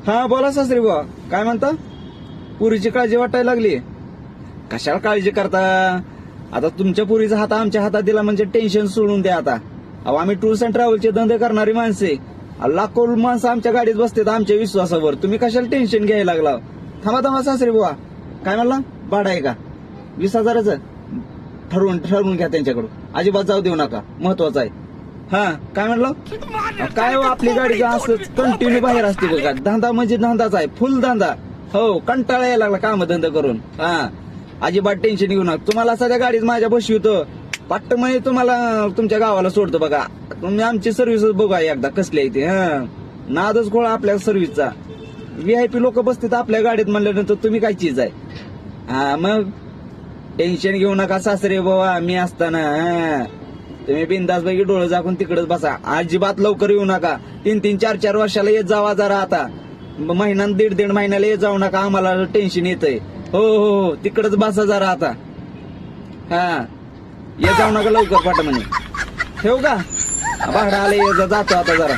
हा बोला सासरी बुवा, काय म्हणता? पुरीची काळजी वाटायला लागली. कशाला काळजी करता? आता तुमच्या पुरीचा हात आमच्या हातात दिला म्हणजे टेन्शन सोडून द्या आता. अहो आम्ही टूर्स अँड ट्रॅव्हलचे धंदे करणारी माणसे, लाखो माणसं आमच्या गाडीत बसतात आमच्या विश्वासावर. तुम्ही कशाला टेन्शन घ्यायला लागला? थांबा थांबा सासरी बुवा, काय म्हणला? भाडं आहे का 20,000चं? ठरवून घ्या त्यांच्याकडून, अजिबात जाऊ देऊ नका, महत्वाचं आहे. हा काय म्हणलं? काय हो, आपली गाडी असं कंटिन्यू बाहेर असते बघा. धंदा म्हणजे धंदाच आहे, फुल धंदा. हो, कंटाळा यायला लागला काम धंदा करून. हा अजिबात टेन्शन घेऊ नका. तुम्हाला सध्या गाडीच माझ्या बसवितो, पट्ट म्हणजे तुम्हाला तुमच्या गावाला सोडतो बघा. तुम्ही आमची सर्व्हिस बघा एकदा कसली आहे ती. हा नादच गोळा आपल्या सर्व्हिसचा. व्हीआयपी लोक बसतात आपल्या गाडीत म्हणल्यानंतर तुम्ही काय चीज आहे? हा मग टेन्शन घेऊ नका सासरे बाबा, मी असताना. तुम्ही बिंदास पैकी डोळे झाकून तिकडेच बसा. अजिबात लवकर येऊ नका. 3-3, 4-4 वर्षाला येत जावा जरा आता. महिना 1.5 महिन्याला येत जाऊ नका, आम्हाला टेन्शन येतंय. हो हो हो, तिकडेच बसा जरा आता. हा येत जाऊ नका लवकर पाठ म्हणे. ठेवू का? भाडं आले, जातो आता जरा.